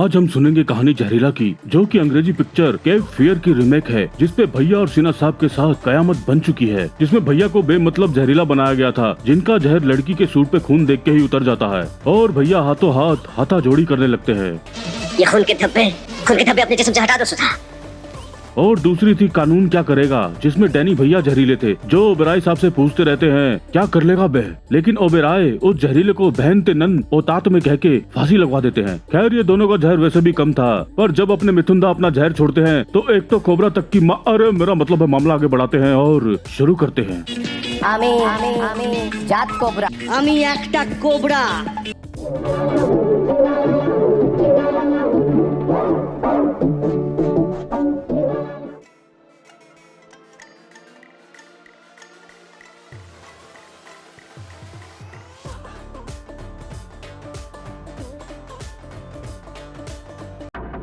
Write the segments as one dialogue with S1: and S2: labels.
S1: आज हम सुनेंगे कहानी जहरीला की, जो कि अंग्रेजी पिक्चर केप फियर की रीमेक है, जिसपे भैया और सिन्हा साहब के साथ कयामत बन चुकी है। जिसमें भैया को बेमतलब जहरीला बनाया गया था, जिनका जहर लड़की के सूट पे खून देख के ही उतर जाता है और भैया हाथों हाथ हाथाजोड़ी करने लगते हैं।
S2: ये खून के धब्बे अपने जिस्म से हटा दो सुधा।
S1: और दूसरी थी कानून क्या करेगा, जिसमें डैनी भैया जहरीले थे, जो ओबेराय साहब से पूछते रहते हैं क्या कर लेगा बह, लेकिन ओबेराय उस जहरीले को बहन ते नन औतात में कह के फांसी लगवा देते हैं। खैर ये दोनों का जहर वैसे भी कम था, पर जब अपने मिथुन दा अपना जहर छोड़ते हैं तो एक तो कोबरा तक की अरे मेरा मतलब है मामला आगे बढ़ाते हैं और शुरू करते हैं।
S2: आमी जात कोबरा, आमी एकटा कोबरा।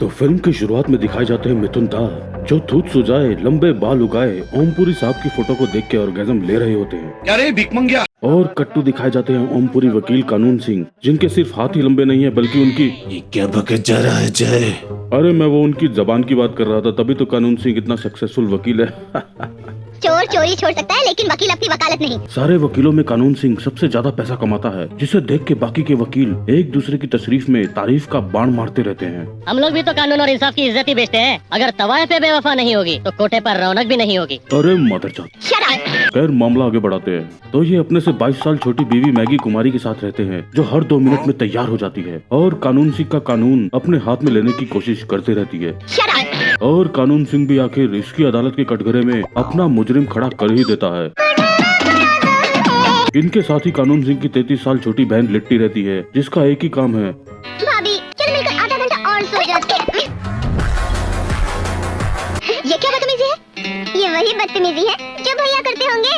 S1: तो फिल्म की शुरुआत में दिखाए जाते हैं मिथुन दा, जो थूत सुजाए लंबे बाल उगाए ओमपुरी साहब की फोटो को देख के ऑर्गेज़म ले रहे होते हैं।
S3: क्या रे भिखमंगिया?
S1: और कट्टू दिखाए जाते हैं ओमपुरी वकील कानून सिंह, जिनके सिर्फ हाथ ही लंबे नहीं है बल्कि उनकी
S3: ये क्या बकत जा रहा है जय?
S1: अरे मैं वो उनकी जबान की बात कर रहा था, तभी तो कानून सिंह इतना सक्सेसफुल वकील है।
S4: चोर चोरी छोड़ सकता है लेकिन वकील अपनी वकालत नहीं।
S1: सारे वकीलों में कानून सिंह सबसे ज्यादा पैसा कमाता है, जिसे देख के बाकी के वकील एक दूसरे की तशरीफ में तारीफ का बाण मारते रहते हैं।
S2: हम लोग भी तो कानून और इंसाफ की इज्जत ही बेचते हैं। अगर तवाए पे बेवफा नहीं होगी तो कोटे पर रौनक भी नहीं होगी।
S1: अरे मदरचोद। खैर मामला आगे बढ़ाते हैं तो ये अपने से 22 साल छोटी बीवी मैगी कुमारी के साथ रहते हैं, जो हर 2 मिनट में तैयार हो जाती है और कानून सिंह का कानून अपने हाथ में लेने की कोशिश करते रहती है। और कानून सिंह भी आखिर इसकी अदालत के कटघरे में अपना मुजरिम खड़ा कर ही देता है। इनके साथ ही कानून सिंह की 33 साल छोटी बहन लिट्टी रहती है, जिसका एक ही काम है
S4: भाभी चल मिलकर आधा घंटा और सो जाते। ये क्या बदतमीजी है? ये वही बदतमीजी है जो भैया करते होंगे।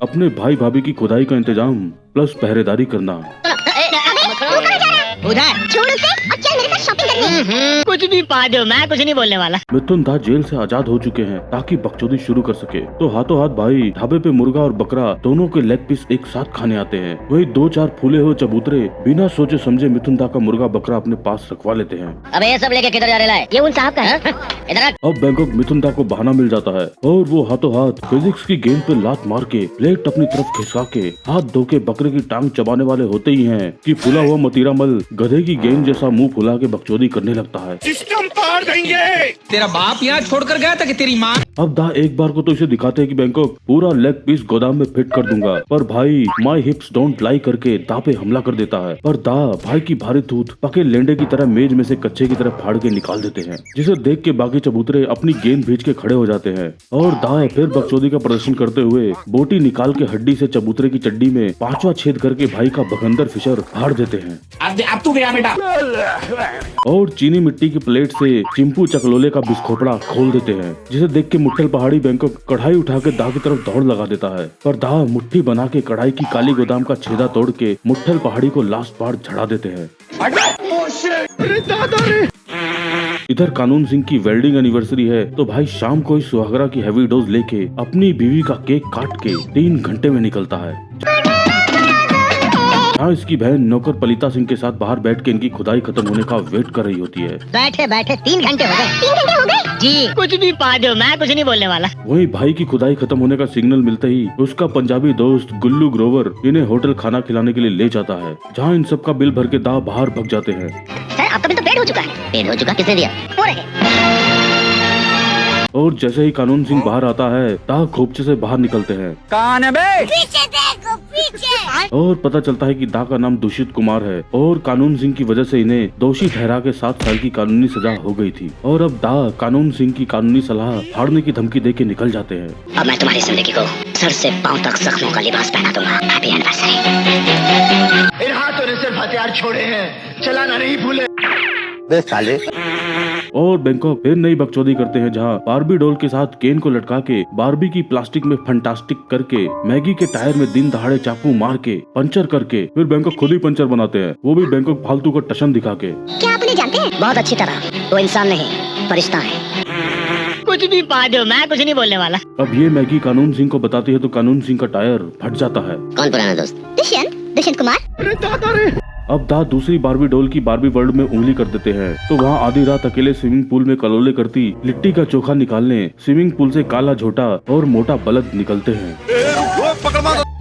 S1: अपने भाई भाभी की खुदाई का इंतजाम प्लस पहरेदारी करना।
S2: उधर
S4: छोड़ उसे और चल मेरे साथ शॉपिंग करने।
S2: कुछ भी पा दो, मैं कुछ नहीं बोलने वाला।
S1: मिथुन दा जेल से आजाद हो चुके हैं ताकि बकचोदी शुरू कर सके, तो हाथों हाथ भाई ढाबे पे मुर्गा और बकरा दोनों के लेग पीस एक साथ खाने आते हैं। वही 2-4 फूले हुए चबूतरे बिना सोचे समझे मिथुन दा का मुर्गा बकरा अपने पास रखवा लेते हैं।
S2: अब ये सब लेके किधर जा रहा है? ये उन साहब का है। इधर
S1: अब बैंकॉक मिथुन दा को बहाना मिल जाता है और वो हाथों हाथ फिजिक्स की गेंद पे लात मार के प्लेट अपनी तरफ खिसका के हाथ धो के बकरे की टांग चबाने वाले होते ही हैं कि फूला हुआ मतीरा मल गधे की गेंद जैसा मुंह फुला के बकचोदी करने लगता है।
S3: सिस्टम पार देंगे।
S5: तेरा बाप यहाँ छोड़कर गया था कि तेरी माँ?
S1: अब दा एक बार को तो इसे दिखाते हैं कि बैंकॉक पूरा लेग पीस गोदाम में फिट कर दूंगा, पर भाई माय हिप्स डोंट लाई करके दा पे हमला कर देता है। पर दा भाई की भारी तूत पके लेंडे की तरह मेज में से कच्चे की तरह फाड़ के निकाल देते हैं, जिसे देख के बाकी चबूतरे अपनी गेंद भेज के खड़े हो जाते हैं। और दा फिर बकचोदी का प्रदर्शन करते हुए बोटी निकाल के हड्डी से चबूतरे की चड्डी में 5वां छेद करके भाई का बगंदर फिशर फाड़ देते हैं।
S3: अब तू गया बेटा।
S1: और चीनी मिट्टी की प्लेट से चिंपू चकलोले का बिस्खोपड़ा खोल देते हैं, जिसे देख के मुट्ठल पहाड़ी बैंकॉक कढ़ाई उठा के दा की तरफ दौड़ लगा देता है। पर दा मुट्ठी बना के कढ़ाई की काली गोदाम का छेदा तोड़ के मुट्ठल पहाड़ी को लास्ट बार झड़ा देते हैं। इधर कानून सिंह की वेल्डिंग एनिवर्सरी है, तो भाई शाम को ही सुहागरा की हैवी डोज लेके अपनी बीवी का केक काट के 3 घंटे में निकलता है। हाँ, इसकी बहन नौकर पलिता सिंह के साथ बाहर बैठ के इनकी खुदाई खत्म होने का वेट कर रही होती है।
S2: बैठे बैठे 3 घंटे हो गए।
S4: 3 घंटे हो गए
S2: जी। कुछ भी पा दो, मैं कुछ नहीं बोलने वाला।
S1: वही भाई की खुदाई खत्म होने का सिग्नल मिलते ही उसका पंजाबी दोस्त गुल्लू ग्रोवर इन्हें होटल खाना खिलाने के लिए ले जाता है, जहाँ इन सब का बिल भर के दा बाहर भग जाते हैं।
S2: सर आपका बिल तो पेड हो चुका है। पेड हो चुका? किसने दिया? वो रहे।
S1: और जैसे ही कानून सिंह बाहर आता है, दा खोपचे से बाहर निकलते हैं।
S5: कौन है बे?
S4: पीछे देखो पीछे।
S1: और पता चलता है कि दा का नाम दूषित कुमार है और कानून सिंह की वजह से इन्हें दोषी ठहरा के 7 साल की कानूनी सजा हो गई थी। और अब दा कानून सिंह की कानूनी सलाह फाड़ने की धमकी दे के निकल जाते हैं।
S2: अब मैं तुम्हारी जिंदगी को सर से पांव तक जख्मों का लिबास पहना दूंगा। Happy anniversary.
S3: इन हाथों ने सिर्फ हथियार छोड़े हैं, चलाना नहीं भूले। साले।
S1: और बैंकॉक फिर नई बकचोदी करते हैं, जहाँ बारबी डॉल के साथ केन को लटका के बारबी की प्लास्टिक में फंटास्टिक करके मैगी के टायर में दिन दहाड़े चाकू मार के पंचर करके फिर बैंकॉक खुद ही पंचर बनाते हैं, वो भी बैंकॉक फालतू का टशन दिखा के।
S4: क्या आप उन्हें जानते हैं?
S2: बहुत अच्छी तरह। वो इंसान नहीं फरिश्ता है। कुछ भी पा दो, मैं कुछ नहीं बोलने वाला।
S1: अब ये मैगी कानून सिंह को बताती है तो कानून सिंह का टायर फट जाता है।
S2: कौन पुराना दोस्त?
S4: दुष्यंत कुमार।
S1: अब दा दूसरी बारबी डॉल की बारबी वर्ल्ड में उंगली कर देते हैं तो वहाँ आधी रात अकेले स्विमिंग पूल में कलोले करती लिट्टी का चोखा निकालने स्विमिंग पूल से काला झोटा और मोटा बलद निकलते हैं।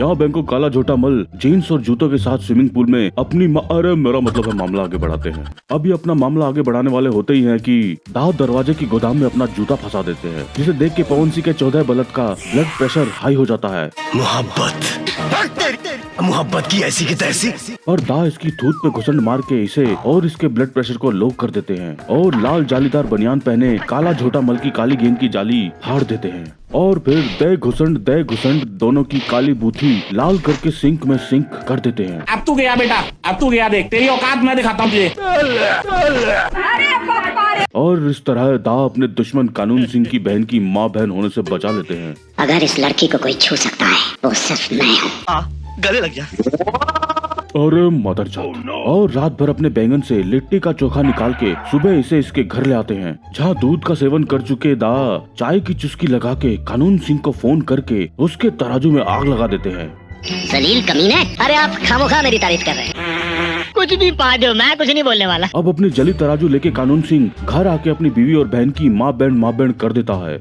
S1: यहाँ बैंकॉक काला झोटा मल जीन्स और जूतों के साथ स्विमिंग पूल में अपनी अरे मेरा मतलब है मामला आगे बढ़ाते हैं। अब ये अपना मामला आगे बढ़ाने वाले होते ही हैं कि दाऊद दरवाजे की गोदाम में अपना जूता फंसा देते हैं, जिसे देख के पवन सिंह के 14 बलद का ब्लड प्रेशर हाई हो जाता है।
S3: मोहब्बत की ऐसी की तैसी।
S1: और दा इसकी थूत पे घुसंड मार के इसे और इसके ब्लड प्रेशर को लो कर देते हैं और लाल जालीदार बनियान पहने काला झोटा मल की काली गेंद की जाली फाड़ देते हैं और फिर दे घुसंड दोनों की काली बूथी लाल करके सिंक में सिंक कर देते हैं।
S6: अब तू गया बेटा, अब तू गया, देख तेरी औकात मैं दिखाता हूँ तुझे।
S1: और इस तरह दा अपने दुश्मन कानून सिंह की बहन की माँ बहन होने से बचा लेते हैं।
S2: अगर इस लड़की को कोई छू सकता है वो सिर्फ मैं हूँ।
S3: गले लग जा।
S1: अरे मदर जात। और रात भर अपने बैंगन से लिट्टी का चोखा निकाल के सुबह इसे इसके घर ले आते हैं, जहाँ दूध का सेवन कर चुके दा चाय की चुस्की लगा के कानून सिंह को फोन करके उसके तराजू में आग लगा देते हैं।
S2: जलील कमीने, अरे आप खामोखा मेरी तारीफ कर रहे हैं। कुछ भी पा दो, मैं कुछ नहीं बोलने वाला।
S1: अब अपनी जली तराजू लेके कानून सिंह घर आके अपनी बीवी और बहन की माँ बैंड कर देता है,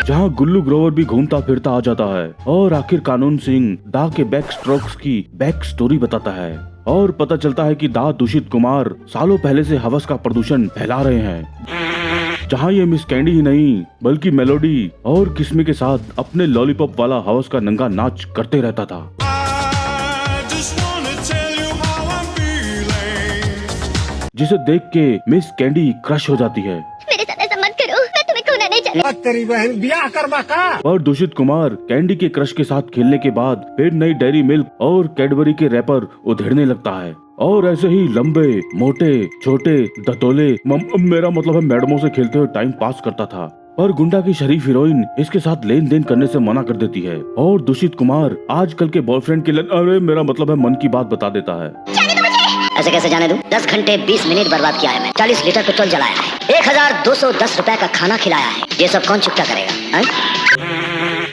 S1: जहाँ गुल्लू ग्रोवर भी घूमता फिरता आ जाता है और आखिर कानून सिंह दा के बैक स्ट्रोक्स की बैक स्टोरी बताता है और पता चलता है कि दा दूषित कुमार सालों पहले से हवस का प्रदूषण फैला रहे हैं, जहाँ ये मिस कैंडी ही नहीं बल्कि मेलोडी और किस्मे के साथ अपने लॉलीपॉप वाला हवस का नंगा नाच करते रहता था। जिसे देख के मिस कैंडी क्रश हो जाती है।
S4: मेरे साथ ऐसा मत करो, मैं तुम्हें खोना नहीं चाहती।
S6: तेरी बहन ब्याह करवा का।
S1: और दूषित कुमार कैंडी के क्रश के साथ खेलने के बाद फिर नई डेयरी मिल्क और कैडबरी के रैपर उधेड़ने लगता है और ऐसे ही लंबे मोटे छोटे दतोले मेरा मतलब है मैडमों से खेलते हुए टाइम पास करता था। पर गुंडा की शरीफ हीरोइन इसके साथ लेन देन करने से मना कर देती है और दूषित कुमार आजकल के बॉयफ्रेंड के अरे मेरा मतलब है मन की बात बता देता है।
S2: ऐसे कैसे जाने दूं? 10 घंटे 20 मिनट बर्बाद किया है मैं, 40 लीटर पेट्रोल जलाया है, 1210 रुपए का खाना खिलाया है, ये सब कौन चुकता करेगा?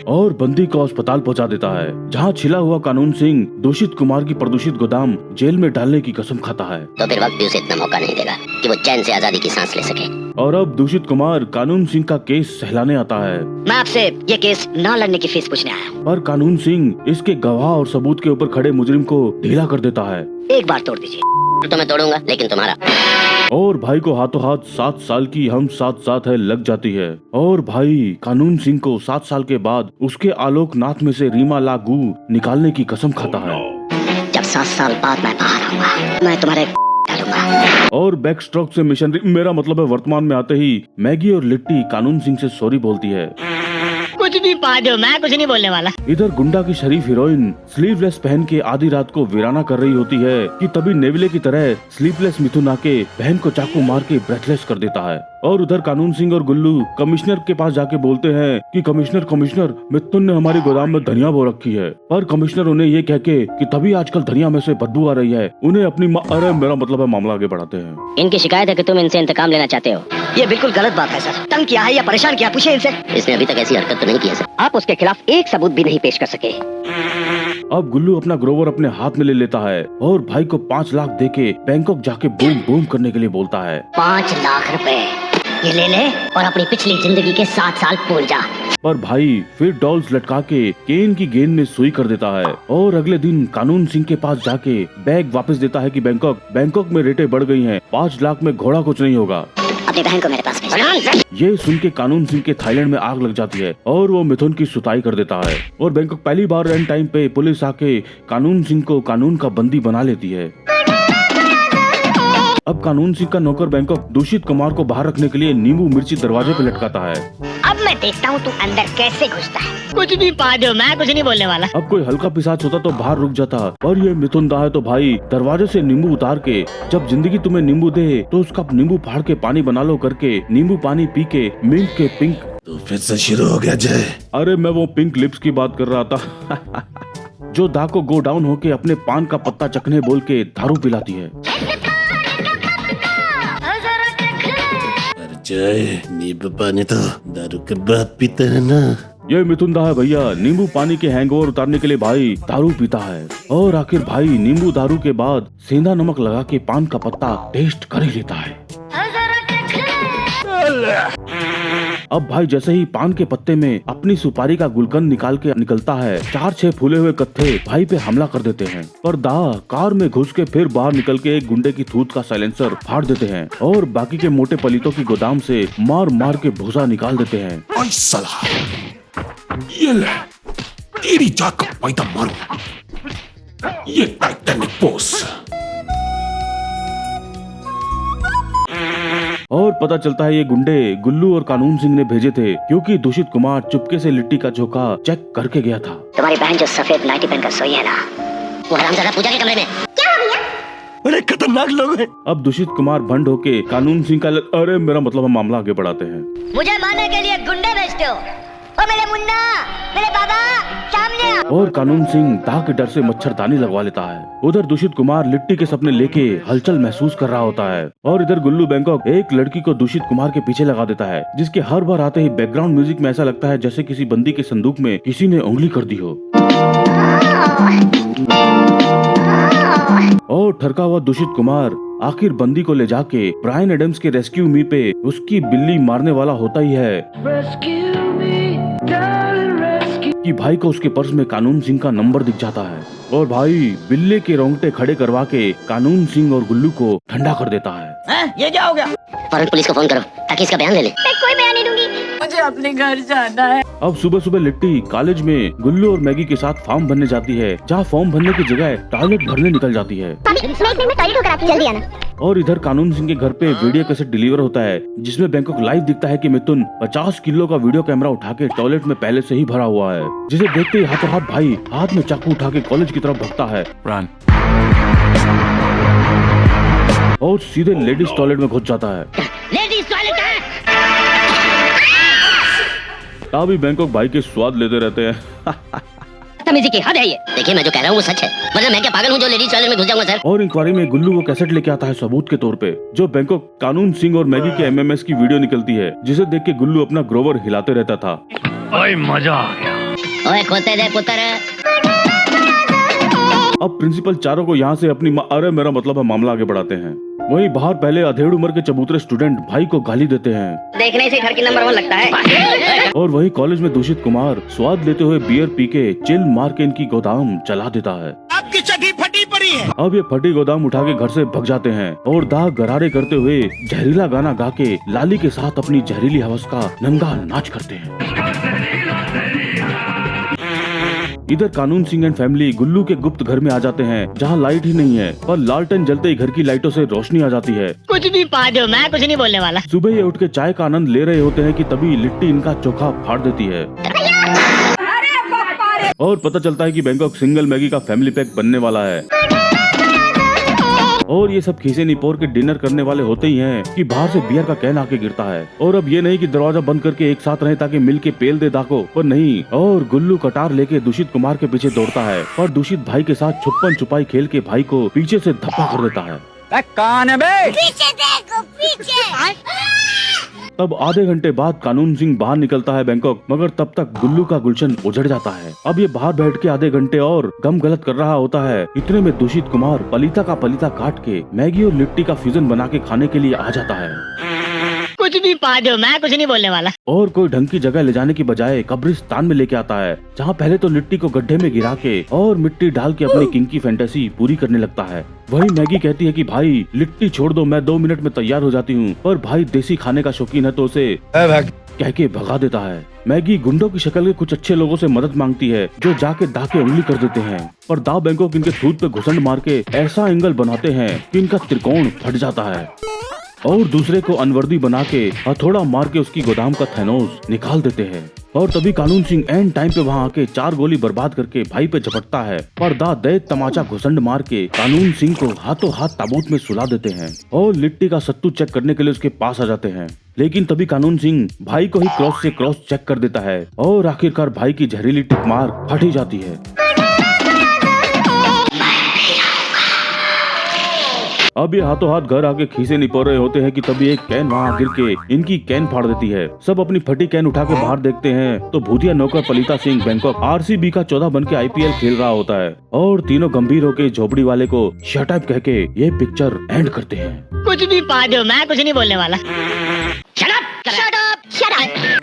S1: और बंदी को अस्पताल पहुंचा देता है, जहां छिला हुआ कानून सिंह दूषित कुमार की प्रदूषित गोदाम जेल में डालने की कसम खाता है।
S2: तो फिर वक्त भी उसे इतना मौका नहीं देगा कि वो चैन से आजादी की सांस ले सके।
S1: और अब दूषित कुमार कानून सिंह का केस सहलाने आता है।
S2: मैं आपसे ये केस न लड़ने की फीस पूछने आया हूँ।
S1: पर कानून सिंह इसके गवाह और सबूत के ऊपर खड़े मुजरिम को ढीला कर देता है।
S2: एक बार तोड़ दीजिए तो मैं तोड़ूंगा, लेकिन तुम्हारा।
S1: और भाई को हाथों हाथ 7 साल की हम साथ है लग जाती है और भाई कानून सिंह को 7 साल के बाद उसके आलोकनाथ में से रीमा लागू निकालने की कसम खाता है।
S2: जब 7 साल बाद मैं बाहर आऊंगा मैं तुम्हारे डालूंगा।
S1: और बैक स्ट्रोक से मिशनरी मेरा मतलब है वर्तमान में आते ही मैगी और लिट्टी कानून सिंह से सॉरी बोलती है।
S2: कुछ भी पा दो, मैं कुछ नहीं बोलने वाला।
S1: इधर गुंडा की शरीफ हीरोइन स्लीवलेस पहन के आधी रात को वीराना कर रही होती है कि तभी नेविले की तरह स्लीपलेस मिथुन आके बहन को चाकू मार के ब्रेथलेस कर देता है। और उधर कानून सिंह और गुल्लू कमिश्नर के पास जाके बोलते हैं कि कमिश्नर मिथुन ने हमारी गोदाम में धनिया बो रखी है। पर कमिश्नर उन्हें ये कह के कि तभी आजकल धनिया में से बदबू आ रही है उन्हें अपनी अरे मेरा मतलब है मामला आगे बढ़ाते हैं।
S2: इनकी शिकायत है कि तुम इनसे इंतकाम लेना चाहते हो। ये बिल्कुल गलत बात है सर। तंग किया है या परेशान किया, पूछे इनसे। इसने अभी तक ऐसी हरकत तो नहीं की है सर। आप उसके खिलाफ एक सबूत भी नहीं पेश कर सके।
S1: अब गुल्लू अपना ग्रोवर अपने हाथ में ले लेता है और भाई को 5 लाख देके बैंकॉक जाके बूम बूम करने के लिए बोलता है।
S2: 5 लाख रुपए ये ले ले और अपनी पिछली जिंदगी के 7 साल भूल जा।
S1: पर भाई फिर डॉल्स लटका के केन की गेंद में सुई कर देता है और अगले दिन कानून सिंह के पास जाके बैग वापस देता है कि बैंकॉक में रेटें बढ़ गई हैं, 5 लाख में घोड़ा कुछ नहीं होगा।
S2: अपनी बहन को मेरे पास भेज।
S1: ये सुन के कानून सिंह के थाईलैंड में आग लग जाती है और वो मिथुन की सुताई कर देता है और बैंकॉक पहली बार एंड टाइम पे पुलिस आके कानून सिंह को कानून का बंदी बना लेती है। अब कानून सिंह का नौकर बैंकॉक दूषित कुमार को बाहर रखने के लिए नींबू मिर्ची दरवाजे पे लटकाता है।
S2: अब मैं देखता हूँ तू अंदर कैसे घुसता है। कुछ भी पा दो, मैं कुछ नहीं बोलने वाला।
S1: अब कोई हल्का पिशाच होता तो बाहर रुक जाता, और ये मिथुन दा है तो भाई दरवाजे से नींबू उतार के जब जिंदगी तुम्हें नींबू दे तो उसका नींबू फाड़ के पानी बना लो करके नींबू पानी पी के मिंक के पिंक।
S3: तो फिर से शुरू हो गया जय।
S1: अरे मैं वो पिंक लिप्स की बात कर रहा था जो दा को गो डाउन होके अपने पान का पत्ता चखने बोल के दारू पिलाती है।
S3: जय नींबू पानी तो दारू के बाद पीते है ना।
S1: ये मिथुन दा है भैया, नींबू पानी के हैंगओवर उतारने के लिए भाई दारू पीता है और आखिर भाई नींबू दारू के बाद सेंधा नमक लगा के पान का पत्ता टेस्ट कर ही लेता है। अब भाई जैसे ही पान के पत्ते में अपनी सुपारी का गुलकंद निकाल के निकलता है, 4-6 फूले हुए कत्थे भाई पे हमला कर देते हैं। पर दा कार में घुस के फिर बाहर निकल के एक गुंडे की थूत का साइलेंसर फाड़ देते हैं और बाकी के मोटे पलीतों की गोदाम से मार मार के भूसा निकाल देते हैं।
S7: आई साला, ये ले तेरी जात का पैदा मारू, ये टाइटैनिक पोस।
S1: और पता चलता है ये गुंडे गुल्लू और कानून सिंह ने भेजे थे, क्योंकि दूषित कुमार चुपके से लिट्टी का झोंका चेक करके गया था।
S2: तुम्हारी बहन जो सफेद नाइटी पहनकर सोई है ना, वो हरामजादा पूजा के कमरे में।
S4: क्या हो भैया?
S3: बड़े खतरनाक लोग हैं।
S1: अब दूषित कुमार भंड होके कानून सिंह का अरे मेरा मतलब हम मामला आगे बढ़ाते हैं।
S2: मुझे मारने के लिए गुंडे भेजते हो? ओ मेरे मुन्ना, मेरे बाबा, सामने आ।
S1: और कानून सिंह दा के डर से मच्छरदानी लगवा लेता है। उधर दूषित कुमार लिट्टी के सपने लेके हलचल महसूस कर रहा होता है और इधर गुल्लू बैंकॉक एक लड़की को दूषित कुमार के पीछे लगा देता है, जिसके हर बार आते ही बैकग्राउंड म्यूजिक में ऐसा लगता है जैसे किसी बंदी के संदूक में किसी ने उंगली कर दी हो। और ठरका हुआ दूषित कुमार आखिर बंदी को ले जाके ब्रायन एडम्स के रेस्क्यू मी पे उसकी बिल्ली मारने वाला होता ही है कि भाई को उसके पर्स में कानून सिंह का नंबर दिख जाता है और भाई बिल्ले के रोंगटे खड़े करवा के कानून सिंह और गुल्लू को ठंडा कर देता है।
S5: ये क्या हो गया?
S2: फौरन पुलिस को फोन करो ताकि इसका बयान ले ले।
S4: मैं कोई बयान नहीं दूंगी।
S8: मुझे अपने घर जाना है।
S1: अब सुबह सुबह लिट्टी कॉलेज में गुल्लू और मैगी के साथ फॉर्म भरने जाती है, जहाँ फॉर्म भरने की जगह टॉयलेट भरने निकल जाती है।
S4: मैं 1 मिनट में टॉयलेट होकर आती हूँ, जल्दी आना।
S1: और इधर कानून सिंह के घर पे वीडियो कैसेट डिलीवर होता है, जिसमें बैंकॉक लाइव दिखता है कि मिथुन 50 किलो का वीडियो कैमरा उठा के टॉयलेट में पहले से ही भरा हुआ है, जिसे देखते ही हाथों हाथ भाई हाथ में चाकू उठा के कॉलेज की तरफ भागता है और सीधे लेडीज टॉयलेट में घुस जाता है।
S2: लेडीज टॉयलेट है।
S1: तभी बैंकॉक भाई के स्वाद लेते रहते हैं।
S2: बदतमीजी की हद है ये। देखिए मैं जो कह रहा हूँ वो सच है, वरना मैं क्या पागल हूँ जो लेडीज टॉयलेट में घुस जाऊंगा सर।
S1: और इंक्वायरी में गुल्लू वो कैसेट लेके आता है सबूत के तौर पे, जो बैंकॉक कानून सिंह और मैगी के एमएमएस की वीडियो निकलती है, जिसे देख के गुल्लू अपना ग्रोवर हिलाते रहता था।
S2: ओए खोते दे पुत्र।
S1: अब प्रिंसिपल चारों को यहाँ से अपनी अरे मेरा मतलब है मामला आगे बढ़ाते हैं। वहीं बाहर पहले अधेड़ उम्र के चबूतरे स्टूडेंट भाई को गाली देते हैं।
S2: देखने से घर की नंबर 1 लगता है।
S1: और वही कॉलेज में दूषित कुमार स्वाद लेते हुए बियर पी के चिल मार के इनकी गोदाम चला देता है।
S3: आपकी चड्डी फटी पड़ी है।
S1: अब ये फटी गोदाम उठा के घर से भग जाते हैं और दाग गरारे करते हुए जहरीला गाना गा के लाली के साथ अपनी जहरीली हवस का नंगा नाच करते हैं। इधर कानून सिंह एंड फैमिली गुल्लू के गुप्त घर में आ जाते हैं, जहाँ लाइट ही नहीं है, पर लालटेन जलते ही घर की लाइटों से रोशनी आ जाती है।
S2: कुछ भी पा दो, मैं कुछ नहीं बोलने वाला।
S1: सुबह ये उठ के चाय का आनंद ले रहे होते हैं कि तभी लिट्टी इनका चोखा फाड़ देती है और पता चलता है कि बैंकॉक सिंगल मैगी का फैमिली पैक बनने वाला है। और ये सब खीसे निपोर के डिनर करने वाले होते ही हैं कि बाहर से बियर का कैन आके गिरता है। और अब ये नहीं कि दरवाजा बंद करके एक साथ रहे ताकि मिल के पेल दे दाको, पर नहीं। और गुल्लू कटार लेके दूषित कुमार के पीछे दौड़ता है और दूषित भाई के साथ छुपन छुपाई खेल के भाई को पीछे से धप्पा कर देता है।
S5: कौन है बे?
S4: पीछे देखो, पीछे।
S1: तब आधे घंटे बाद कानून सिंह बाहर निकलता है बैंकॉक, मगर तब तक गुल्लू का गुलशन उजड़ जाता है। अब ये बाहर बैठ के आधे घंटे और गम गलत कर रहा होता है। इतने में दूषित कुमार पलीता का पलीता काट के मैगी और लिट्टी का फ्यूजन बना के खाने के लिए आ जाता है।
S2: कुछ भी पा दो, मैं कुछ नहीं बोलने वाला।
S1: और कोई ढंग की जगह ले जाने की बजाय कब्रिस्तान में लेके आता है, जहाँ पहले तो लिट्टी को गड्ढे में गिरा के और मिट्टी डाल के अपनी किंग की फैंटेसी पूरी करने लगता है। वही मैगी कहती है कि भाई लिट्टी छोड़ दो, मैं 2 मिनट में तैयार हो जाती हूँ, पर भाई देसी खाने का शौकीन है तो उसे कह के भगा देता है। मैगी गुंडों की शक्ल के कुछ अच्छे लोगों से मदद मांगती है, जो जाके दा के उंगली कर देते हैं, पर दा बैंकॉक इनके थूत पे घुसंड मार के ऐसा एंगल बनाते हैं कि इनका त्रिकोण फट जाता है और दूसरे को अनवर्दी बना के हथौड़ा मार के उसकी गोदाम का थैनोस निकाल देते हैं। और तभी कानून सिंह एंड टाइम पे वहाँ आके 4 गोली बर्बाद करके भाई पे झपटता है, पर दा दैत तमाचा घुसंड मार के कानून सिंह को हाथों हाथ ताबूत में सुला देते हैं और लिट्टी का सत्तू चेक करने के लिए उसके पास आ जाते हैं। लेकिन तभी कानून सिंह भाई को ही क्रॉस से क्रॉस चेक कर देता है और आखिरकार भाई की जहरीली टिप मार फट ही जाती है। अब ये हाथों हाथ घर आके खीसे नहीं पड़ रहे होते हैं कि तभी एक कैन वहाँ गिर के इनकी कैन फाड़ देती है। सब अपनी फटी कैन उठा के बाहर देखते हैं तो भूतिया नौकर पलिता सिंह बैंकॉक RCB का 14 बन के IPL खेल रहा होता है और तीनों गंभीर होके झोपड़ी वाले को शट अप कह के ये पिक्चर एंड करते हैं।
S2: कुछ भी पा दो, मैं कुछ नहीं बोलने वाला। Shut up!
S4: Shut up!